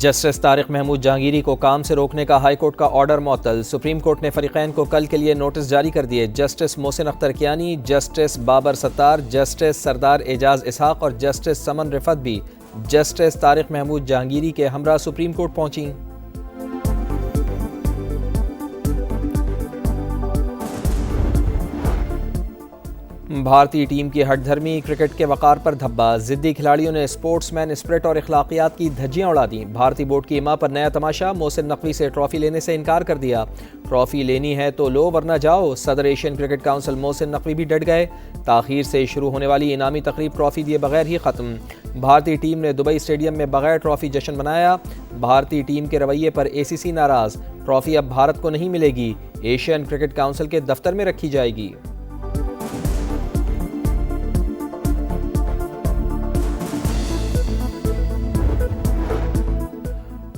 Justice Tariq Mahmood Jahangiri को काम से रोकने का हाई कोर्ट का ऑर्डर मुअत्तल। सुप्रीम कोर्ट ने फरीकैन को कल के लिए नोटिस जारी कर दिए। Justice Mohsin Akhtar Kayani, justice Babar Sattar, justice Sardar Ejaz Ishaq और जस्टिस समन रिफत भी जस्टिस तारिक महमूद जहांगीरी के हमरा सुप्रीम कोर्ट पहुंची। भारतीय टीम की हठधर्मी, क्रिकेट के वक़ार पर धब्बा। ज़िद्दी खिलाड़ियों ने स्पोर्ट्समैन स्पिरिट और इखलाकियात की धज्जियां उड़ा दी। भारतीय बोर्ड की इमा पर नया तमाशा। मोहसिन नकवी से ट्रॉफी लेने से इनकार कर दिया। ट्रॉफी लेनी है तो लो वरना जाओ। सदर Asian cricket council Mohsin Naqvi भी डट गए। ताख़ीर से शुरू होने वाली इनामी तकरीब ट्रॉफी दिए बगैर ही ख़त्म। भारतीय टीम ने दुबई स्टेडियम में बगैर ट्रॉफी जश्न मनाया। भारतीय टीम के रवैये पर ACC नाराज़। ट्रॉफी अब भारत को नहीं मिलेगी, एशियन क्रिकेट काउंसिल के दफ्तर में रखी जाएगी।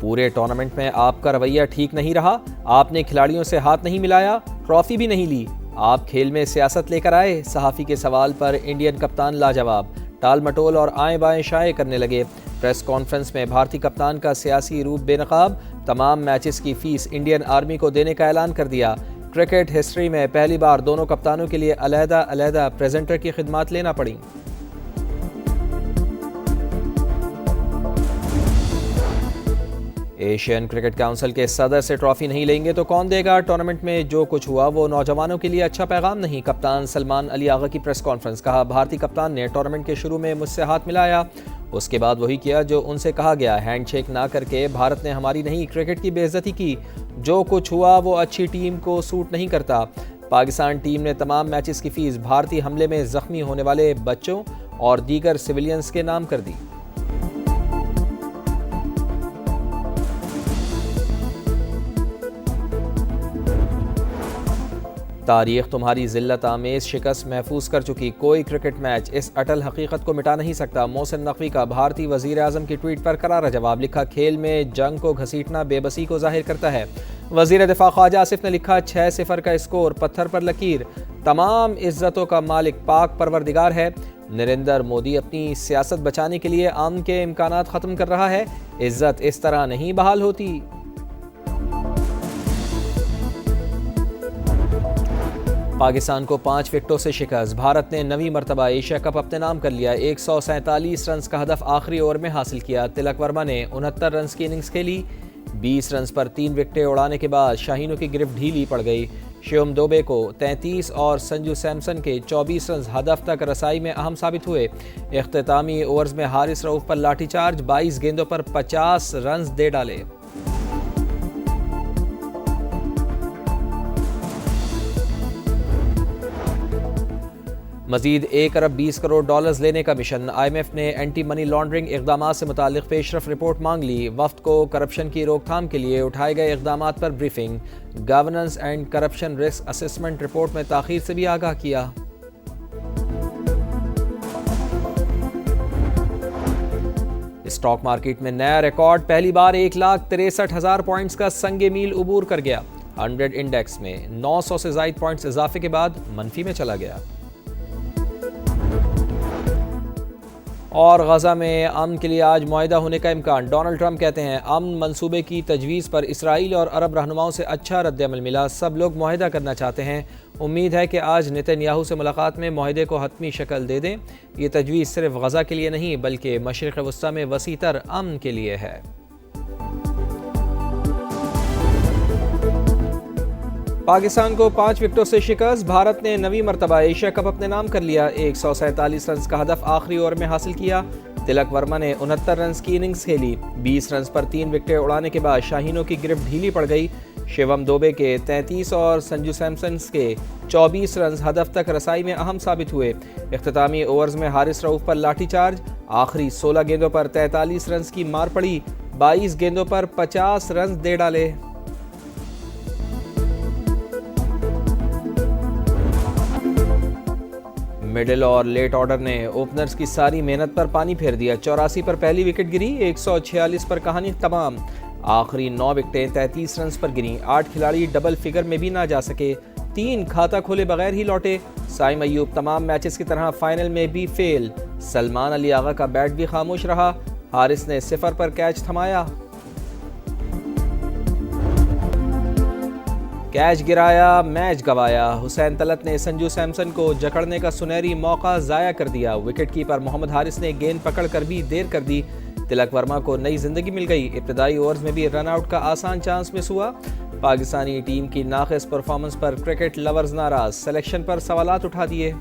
पूरे टूर्नामेंट में आपका रवैया ठीक नहीं रहा। आपने खिलाड़ियों से हाथ नहीं मिलाया, ट्रॉफी भी नहीं ली। आप खेल में सियासत लेकर आए। सहाफ़ी के सवाल पर इंडियन कप्तान लाजवाब। टाल मटोल और आए बाएं शाये करने लगे। प्रेस कॉन्फ्रेंस में भारतीय कप्तान का सियासी रूप बेनकाब। तमाम मैचेस की फीस इंडियन आर्मी को देने का ऐलान कर दिया। क्रिकेट हिस्ट्री में पहली बार दोनों कप्तानों के लिए अलहदा प्रेजेंटर की खिदमात लेना पड़ी। एशियन क्रिकेट काउंसिल के सदर से ट्रॉफी नहीं लेंगे तो कौन देगा। टूर्नामेंट में जो कुछ हुआ वो नौजवानों के लिए अच्छा पैगाम नहीं। कप्तान सलमान अली आगा की प्रेस कॉन्फ्रेंस। कहा, भारतीय कप्तान ने टूर्नामेंट के शुरू में मुझसे हाथ मिलाया, उसके बाद वही किया जो उनसे कहा गया। हैंडशेक ना करके भारत ने हमारी नहीं, क्रिकेट की बेइज्जती की। जो कुछ हुआ वो अच्छी टीम को सूट नहीं करता। पाकिस्तान टीम ने तमाम मैचेस की फीस भारतीय हमले में जख्मी होने वाले बच्चों और दीगर सिविलियंस के नाम कर दी। तारीख तुम्हारी जिल्लत आमेज शिकस्त महफूज कर चुकी। कोई क्रिकेट मैच इस अटल हकीकत को मिटा नहीं सकता। मोहसिन नकवी का भारतीय वजीर आज़म की ट्वीट पर करारा जवाब। लिखा, खेल में जंग को घसीटना बेबसी को जाहिर करता है। वजीर दिफा ख्वाजा आसिफ ने लिखा, 6-0 का स्कोर, पत्थर पर लकीर। तमाम इज्जतों का मालिक पाक परवरदिगार है। नरेंद्र मोदी अपनी सियासत बचाने के लिए अमन के इम्कानात ख़त्म कर रहा है। इज्जत इस तरह नहीं बहाल होती। पाकिस्तान को 5 विकेटों से शिकस्त। भारत ने 9वीं मरतबा एशिया कप अपने नाम कर लिया। 147 रन का हदफ आखिरी ओवर में हासिल किया। तिलक वर्मा ने 69 रन की इनिंग्स खेली। 20 रन पर 3 विकेटें उड़ाने के बाद शाहीनों की गिरफ्त ढीली पड़ गई। शिवम दुबे को 33 और संजू सैमसन के 24 रन हदफ तक रसाई में अहम साबित हुए। इख्तितामी ओवर्स में हारिस रऊफ पर लाठीचार्ज। 22 गेंदों पर 50 रन दे डाले। मजीद 1 अरब 20 करोड़ डॉलर्स लेने का मिशन। IMF ने एंटी मनी लॉन्ड्रिंग इकदाम से मुतालिक पेशरफ रिपोर्ट मांग ली। वफ्द को करप्शन की रोकथाम के लिए उठाए गए इकदाम पर briefing. Governance and corruption risk assessment report में ताखीर से भी आगाह किया। स्टॉक मार्केट में नया रिकॉर्ड। पहली बार 1,63,000 पॉइंट्स का संगे मील उबूर कर गया। 100 इंडेक्स में 900 से ज़ायद पॉइंट्स इजाफे के बाद मनफी में चला गया। और गजा में अमन के लिए आज मुआहिदा होने का इम्कान। डोनाल्ड ट्रंप कहते हैं, अमन मंसूबे की तजवीज़ पर इसराइल और अरब रहनुमाओं से अच्छा रद्द-ए-अमल मिला। सब लोग मुआहिदा करना चाहते हैं। उम्मीद है कि आज नेतन्याहू से मुलाकात में मुआहिदे को हतमी शक्ल दे दें। ये तजवीज़ सिर्फ गजा के लिए नहीं बल्कि मशरिक़ वस्ता में वसीतर अमन के लिए है। पाकिस्तान को 5 विकेटों से शिकस्त। भारत ने 9वीं मरतबा एशिया कप अपने नाम कर लिया। 147 रन का हदफ आखिरी ओवर में हासिल किया। तिलक वर्मा ने 69 रन की इनिंग्स खेली। 20 रन पर 3 विकेटें उड़ाने के बाद शाहीनों की गिरफ्त ढीली पड़ गई। शिवम दुबे के 33 और संजू सैमसन के 24 रन हदफ तक रसाई में अहम साबित हुए। इख्तितामी ओवर्स में हारिस रऊफ पर लाठीचार्ज। आखिरी 16 गेंदों पर 43 रन की मार पड़ी। 22 गेंदों पर 50 रन दे डाले। मिडिल और लेट ऑर्डर ने ओपनर्स की सारी मेहनत पर पानी फेर दिया। 84 पर पहली विकेट गिरी। 146 पर कहानी तमाम। आखिरी 9 विकेटें 33 रन पर गिरी। 8 खिलाड़ी डबल फिगर में भी ना जा सके। 3 खाता खोले बगैर ही लौटे। साइम अयूब तमाम मैचेस की तरह फाइनल में भी फेल। सलमान अली आगा का बैट भी खामोश रहा। हारिस ने 0 पर कैच थमाया। कैच गिराया, मैच गंवाया। हुसैन तलत ने संजू सैमसन को जकड़ने का सुनहरी मौका ज़ाया कर दिया। विकेट कीपर मोहम्मद हारिस ने गेंद पकड़ कर भी देर कर दी। तिलक वर्मा को नई जिंदगी मिल गई। इब्तदाई ओवर्स में भी रन आउट का आसान चांस मिस हुआ। पाकिस्तानी टीम की नाक़िस परफॉर्मेंस पर क्रिकेट लवर्स नाराज। सिलेक्शन पर सवालात उठा दिए।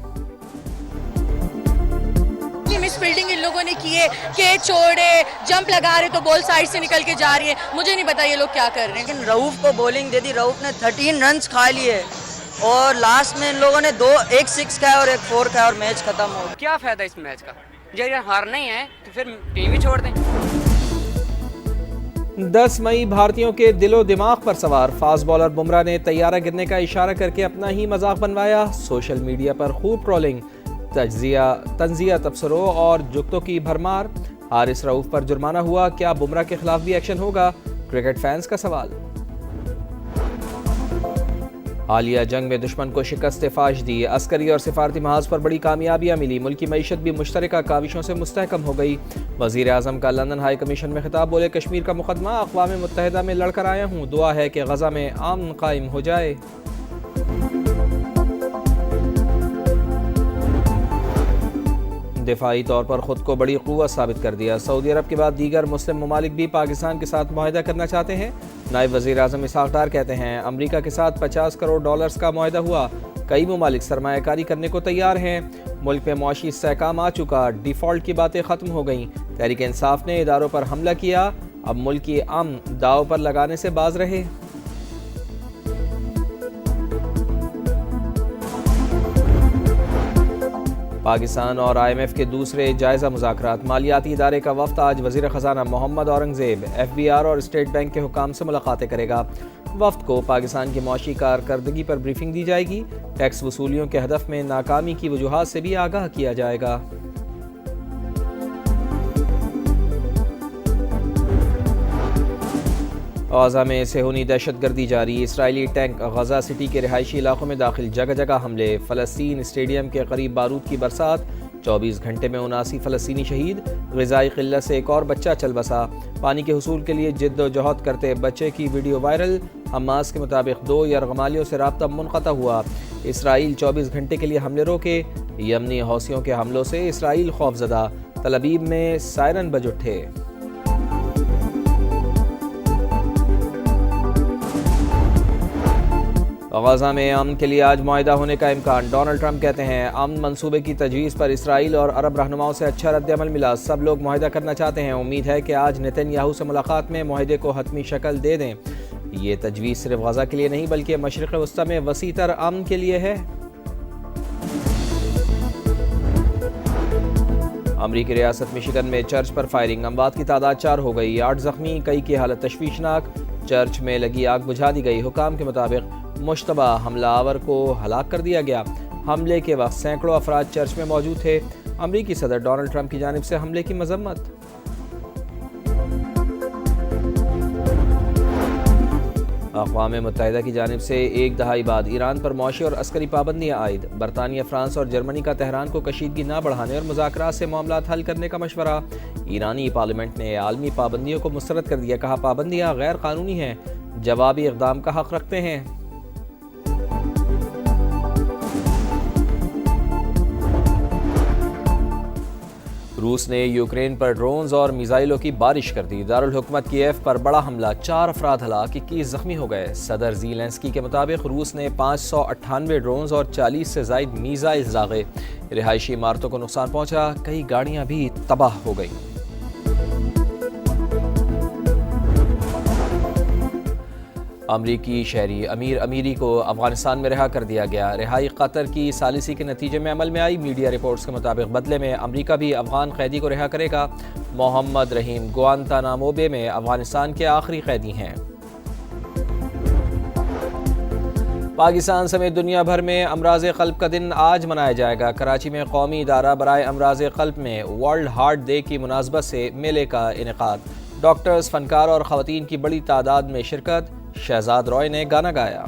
मिस फील्डिंग इन लोगों ने की है, कैच छोड़े, जंप लगा रहे तो बॉल साइड से निकल के जा रही है। मुझे नहीं पता ये लोग क्या कर रहे हैं। लेकिन रऊफ को बॉलिंग दे दी। रऊफ ने 13 रन्स खा लिए और लास्ट में इन लोगों ने एक 6 खाया और एक 4 खाया और मैच खत्म हो गया। क्या फायदा इस मैच का? जब हारना ही है तो फिर टीम ही छोड़ दें। 10 मई भारतीयों के दिलो दिमाग पर सवार। फास्ट बॉलर बुमराह ने तैयारा गिरने का इशारा करके अपना ही मजाक बनवाया। सोशल मीडिया पर खूब ट्रोलिंग, तंजिया तबसरों और जुगतों की भरमार। हारिस रऊफ पर जुर्माना हुआ, क्या बुमराह के खिलाफ भी एक्शन होगा? क्रिकेट फैंस का सवाल। हालिया जंग में दुश्मन को शिकस्त फाश दी। अस्करी और सिफारती महाज पर बड़ी कामयाबियां मिली। मुल्की मईशत भी मुश्तरका काविशों से मुस्तहकम हो गई। वज़ीर आज़म का लंदन हाई कमीशन में खिताब, बोले कश्मीर का मुकदमा अक़वाम मुत्तहिदा में लड़कर आया हूँ, दुआ है कि गज़ा में अमन कायम हो जाए। दिफाई तौर पर ख़ुद को बड़ी क़ुव्वत साबित कर दिया। सऊदी अरब के बाद दीगर मुस्लिम ममालिक भी पाकिस्तान के साथ मुआहदा करना चाहते हैं। नायब वज़ीर आज़म इसहाक़ डार कहते हैं, अमरीका के साथ $50 करोड़ का मुआहदा हुआ। कई ममालिक सरमायाकारी करने को तैयार हैं। मुल्क में मुआशी इस्तेहकाम आ चुका, डिफ़ॉल्ट की बातें ख़त्म हो गईं। तहरीक इंसाफ ने इदारों पर हमला किया, अब मुल्क की अमन दाव पर लगाने से बाज रहे। पाकिस्तान और IMF के दूसरे जायज़ा मुज़ाकरात। मालियाती इदारे का वफ़द आज वज़ीर ख़ज़ाना मोहम्मद औरंगज़ेब, FBR और स्टेट बैंक के हुकाम से मुलाकातें करेगा। वफ़द को पाकिस्तान की मुआशी कारकर्दगी पर ब्रीफिंग दी जाएगी। टैक्स वसूलियों के हदफ में नाकामी की वजूहात से भी आगाह किया जाएगा। गज़ा में सेहूनी दहशतगर्दी जारी। इसराइली टैंक गज़ा सिटी के रिहायशी इलाकों में दाखिल, जगह जगह हमले। फ़लस्तीन स्टेडियम के करीब बारूद की बरसात। 24 घंटे में 79 फ़लस्तीनी शहीद। ग़िज़ाई क़िल्लत से एक और बच्चा चल बसा। पानी के हुसूल के लिए जिद्दोजहद करते बच्चे की वीडियो वायरल। हमास के मुताबिक 2 यरग़मालियों से राब्ता मुनक़ता हुआ। इसराइल 24 घंटे के लिए हमले रोके। यमनी हौसियों के हमलों से इसराइल खौफज़दा। तल अबीब में सायरन बज उठे। गज़ा में अमन के लिए आज मुआहिदा होने का इम्कान। डोनाल्ड ट्रंप कहते हैं, अमन मंसूबे की तजवीज़ पर इसराइल और अरब रहनुमाओं से अच्छा रद्द-ए-अमल मिला। सब लोग मुआहिदा करना चाहते हैं। उम्मीद है कि आज नेतन्याहू से मुलाकात में मुआहिदे को हतमी शक्ल दे दें। ये तजवीज़ सिर्फ गज़ा के लिए नहीं बल्कि मशरिक़ वस्ता में वसीतर अमन के लिए है। अमरीकी रियासत मिशिगन में चर्च पर फायरिंग, अमवात की तादाद 4 हो गई। 8 ज़ख्मी, कई की हालत तशवीशनाक। चर्च में लगी आग बुझा दी गई। हुकाम के मुताबिक मुश्तबा हमलावर को हलाक कर दिया गया। हमले के वक्त सैकड़ों अफराद चर्च में मौजूद थे। अमरीकी सदर डोनाल्ड ट्रंप की जानिब से हमले की मजम्मत। अक़वाम मुत्तहिदा की जानिब से एक दहाई बाद ईरान पर मौशी और अस्करी पाबंदियाँ आयद। बरतानिया, फ्रांस और जर्मनी का तेहरान को कशीदगी न बढ़ाने और मुज़ाकरात से मामलात हल करने का मशवरा। ईरानी पार्लियामेंट ने आलमी पाबंदियों को मुस्तरद कर दिया। कहा, पाबंदियाँ गैर कानूनी हैं, जवाबी इक़दाम का हक़ रखते हैं। रूस ने यूक्रेन पर ड्रोन्स और मिसाइलों की बारिश कर दी। दारुल हुकूमत कीव पर बड़ा हमला, 4 अफराद हलाक, 21 जख्मी हो गए। सदर ज़ेलेंस्की के मुताबिक रूस ने 598 ड्रोन्स और 40 से ज़ायद मिसाइल दागे। रिहायशी इमारतों को नुकसान पहुंचा, कई गाड़ियां भी तबाह हो गई। अमरीकी शहरी अमीर अमीरी को अफगानिस्तान में रिहा कर दिया गया। रिहाई कतर की सालिसी के नतीजे में अमल में आई। मीडिया रिपोर्ट्स के मुताबिक बदले में अमरीका भी अफगान कैदी को रिहा करेगा। मोहम्मद रहीम गुआंतानामो बे में अफगानिस्तान के आखिरी कैदी हैं। पाकिस्तान समेत दुनिया भर में अमराज़ क़ल्ब का दिन आज मनाया जाएगा। कराची में कौमी इदारा बराए अमराज़ क़ल्ब में वर्ल्ड हार्ट डे की मुनासबत से मेले का इनेकाद। डॉक्टर्स, फनकार और ख़वातीन की बड़ी तादाद में शिरकत। शहजाद रॉय ने गाना गाया।